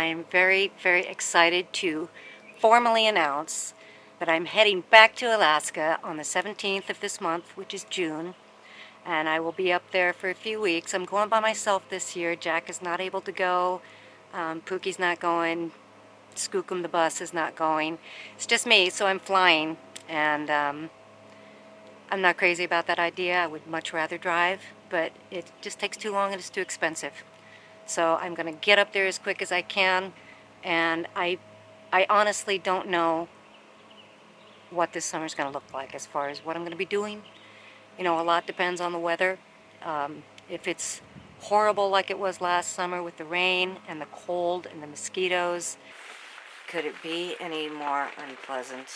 I'm very, very excited to formally announce that I'm heading back to Alaska on the 17th of this month, which is June, and I will be up there for a few weeks. I'm going by myself this year. Jack is not able to go. Pookie's not going. Skookum the bus is not going. It's just me, so I'm flying, and I'm not crazy about that idea. I would much rather drive, but it just takes too long and it's too expensive. So I'm going to get up there as quick as I can, and I honestly don't know what this summer's going to look like as far as what I'm going to be doing. You know, a lot depends on the weather. If it's horrible like it was last summer with the rain and the cold and the mosquitoes, could it be any more unpleasant?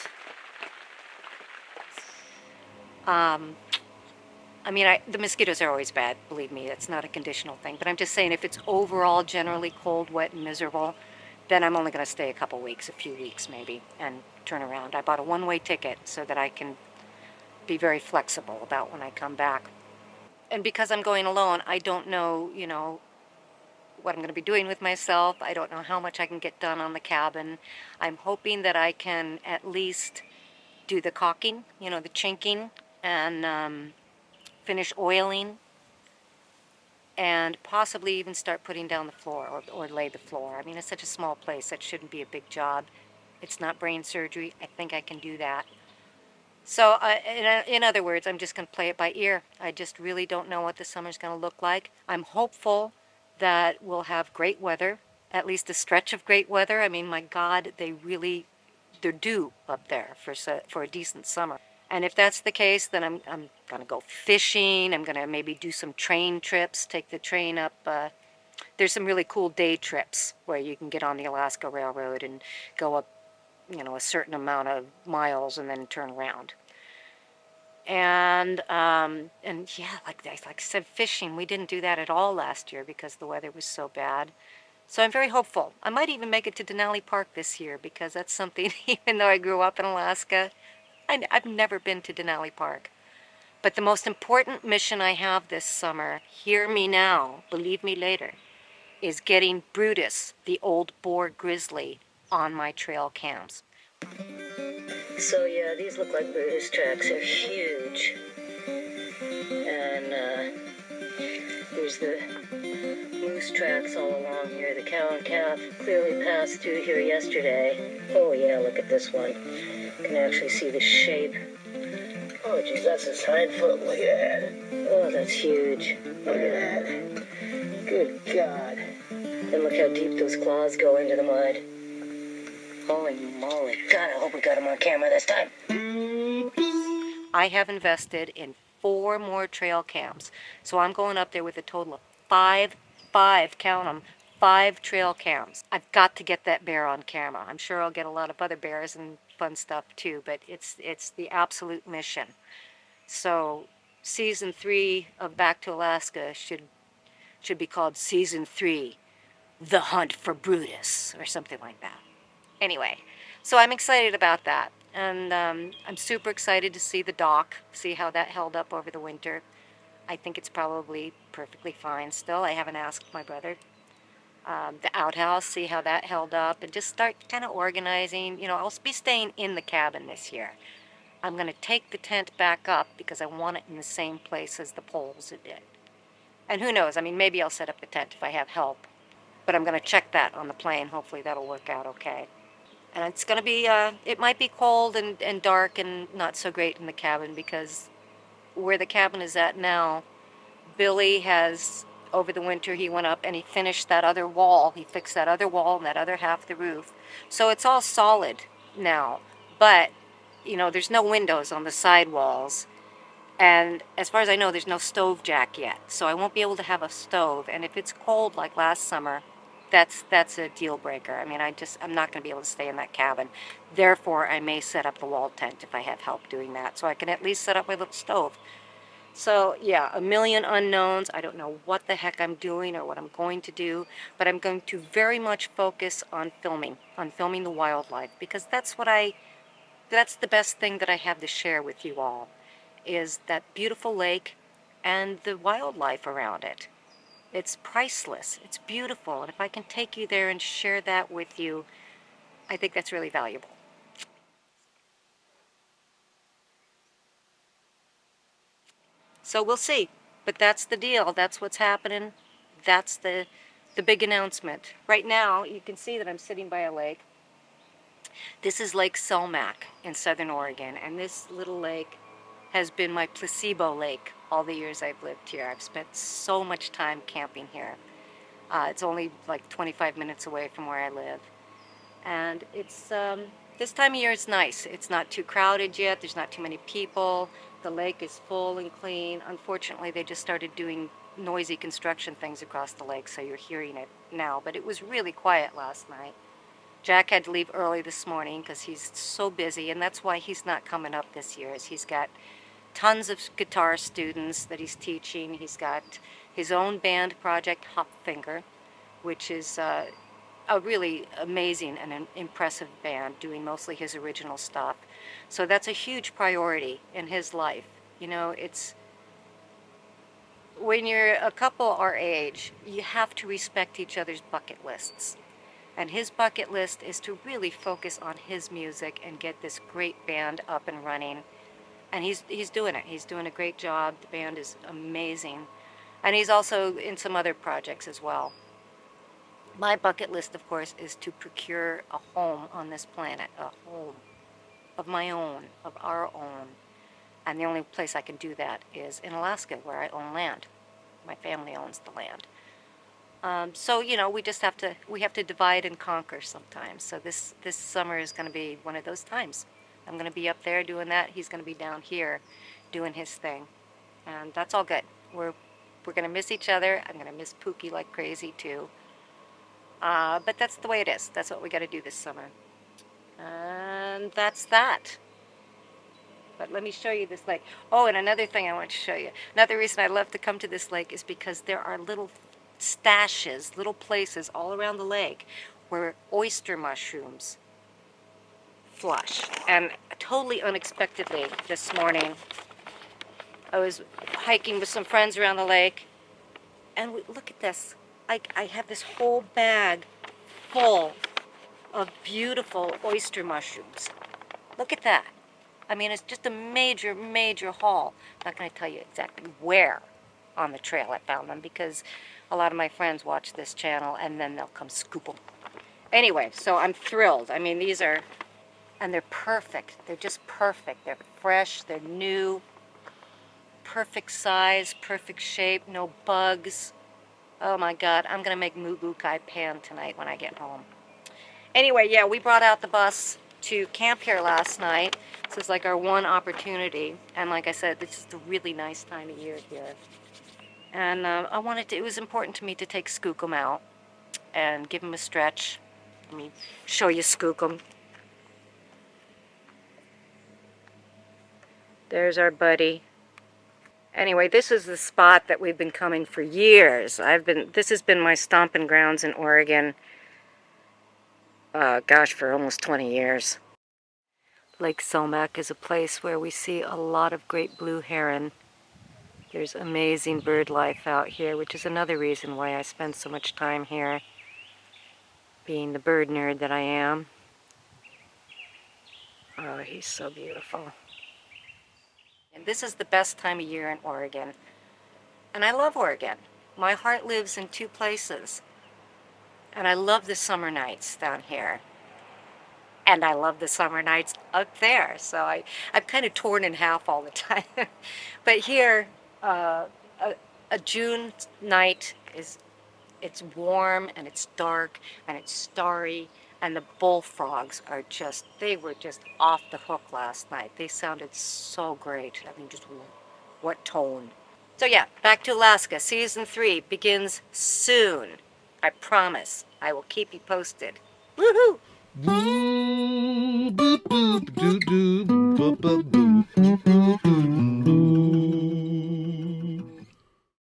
I mean, the mosquitoes are always bad, believe me. It's not a conditional thing. But I'm just saying, if it's overall generally cold, wet, and miserable, then I'm only going to stay a couple weeks, a few weeks maybe, and turn around. I bought a one-way ticket so that I can be very flexible about when I come back. And because I'm going alone, I don't know, you know, what I'm going to be doing with myself. I don't know how much I can get done on the cabin. I'm hoping that I can at least do the caulking, you know, the chinking, and finish oiling, and possibly even start putting down the floor or lay the floor. I mean, it's such a small place, that shouldn't be a big job. It's not brain surgery. I think I can do that. So in other words, I'm just going to play it by ear. I just really don't know what the summer's going to look like. I'm hopeful that we'll have great weather, at least a stretch of great weather. I mean, my God, they're due up there for a decent summer. And if that's the case, then I'm going to go fishing. I'm going to maybe do some train trips, take the train up. There's some really cool day trips where you can get on the Alaska Railroad and go up, you know, a certain amount of miles and then turn around. And yeah, like I said, fishing. We didn't do that at all last year because the weather was so bad. So I'm very hopeful. I might even make it to Denali Park this year because that's something, even though I grew up in Alaska, I've never been to Denali Park. But the most important mission I have this summer, hear me now, believe me later, is getting Brutus, the old boar grizzly, on my trail cams. So yeah, these look like Brutus tracks. They're huge. And there's the moose tracks all along here. The cow and calf clearly passed through here yesterday. Oh yeah, look at this one. You can actually see the shape. Oh geez, that's his hind foot. Look at that. Oh, that's huge. Look at that. Good God. And look how deep those claws go into the mud. Holy moly. God, I hope we got him on camera this time. I have invested in 4 more trail cams. So I'm going up there with a total of 5, count them, 5 trail cams. I've got to get that bear on camera. I'm sure I'll get a lot of other bears and fun stuff too, but it's the absolute mission. So season 3 of Back to Alaska should be called season 3, The Hunt for Brutus, or something like that. Anyway, so I'm excited about that. And I'm super excited to see the dock, see how that held up over the winter. I think it's probably perfectly fine still. I haven't asked my brother. The outhouse, see how that held up, and just start kind of organizing. You know, I'll be staying in the cabin this year. I'm going to take the tent back up because I want it in the same place as the poles it did. And who knows, I mean, maybe I'll set up the tent if I have help. But I'm going to check that on the plane. Hopefully that'll work out okay. And it's going to be, it might be cold and dark and not so great in the cabin because where the cabin is at now, Billy has, over the winter, he went up and he finished that other wall. He fixed that other wall and that other half of the roof. So it's all solid now. But, you know, there's no windows on the side walls. And as far as I know, there's no stove jack yet. So I won't be able to have a stove. And if it's cold like last summer, that's a deal breaker. I mean, I'm not going to be able to stay in that cabin. Therefore, I may set up the wall tent if I have help doing that, so I can at least set up my little stove. So yeah, a million unknowns. I don't know what the heck I'm doing or what I'm going to do, but I'm going to very much focus on filming the wildlife, because that's the best thing that I have to share with you all, is that beautiful lake and the wildlife around it. It's priceless. It's beautiful. And if I can take you there and share that with you, I think that's really valuable. So we'll see. But that's the deal. That's what's happening. That's the big announcement. Right now, you can see that I'm sitting by a lake. This is Lake Selmac in Southern Oregon, and this little lake has been my placebo lake all the years I've lived here. I've spent so much time camping here. It's only like 25 minutes away from where I live. And it's this time of year it's nice. It's not too crowded yet. There's not too many people. The lake is full and clean. Unfortunately, they just started doing noisy construction things across the lake, so you're hearing it now. But it was really quiet last night. Jack had to leave early this morning because he's so busy, and that's why he's not coming up this year. Is he's got tons of guitar students that he's teaching. He's got his own band project, Hopfinger, which is a really amazing and impressive band doing mostly his original stuff. So that's a huge priority in his life. You know, it's when you're a couple our age, you have to respect each other's bucket lists. And his bucket list is to really focus on his music and get this great band up and running. And he's doing it. He's doing a great job. The band is amazing. And he's also in some other projects as well. My bucket list, of course, is to procure a home on this planet, a home of my own, of our own. And the only place I can do that is in Alaska, where I own land. My family owns the land. So, you know, we have to divide and conquer sometimes. So this summer is going to be one of those times. I'm going to be up there doing that. He's going to be down here doing his thing. And that's all good. We're going to miss each other. I'm going to miss Pooki like crazy too. But that's the way it is. That's what we got to do this summer. And that's that. But let me show you this lake. Oh, and another thing I want to show you. Another reason I love to come to this lake is because there are little stashes, little places all around the lake where oyster mushrooms flush. And totally unexpectedly this morning, I was hiking with some friends around the lake, and look at this. I have this whole bag full of beautiful oyster mushrooms. Look at that. I mean, it's just a major, major haul. I'm not going to tell you exactly where on the trail I found them, because a lot of my friends watch this channel and then they'll come scoop them. Anyway, so I'm thrilled. I mean, these are, and they're perfect. They're just perfect. They're fresh, they're new, perfect size, perfect shape, no bugs. Oh my God, I'm going to make mugu kai pan tonight when I get home. Anyway, yeah, we brought out the bus to camp here last night. This is like our one opportunity. And like I said, this is a really nice time of year here. And it was important to me to take Skookum out and give him a stretch. Let me show you Skookum. There's our buddy. Anyway, this is the spot that we've been coming for years. This has been my stomping grounds in Oregon, gosh, for almost 20 years. Lake Selmac is a place where we see a lot of great blue heron. There's amazing bird life out here, which is another reason why I spend so much time here, being the bird nerd that I am. Oh, he's so beautiful. And this is the best time of year in Oregon. And I love Oregon. My heart lives in two places. And I love the summer nights down here. And I love the summer nights up there. So I'm kind of torn in half all the time. But here, a June night it's warm and it's dark and it's starry, and the bullfrogs they were just off the hook last night. They sounded so great. I mean, just what tone. So yeah, back to Alaska. Season 3 begins soon. I promise. I will keep you posted. Woohoo! Boop, boop, boop, doo, doo, boop, boop, boop, boop, boop, boop, boop.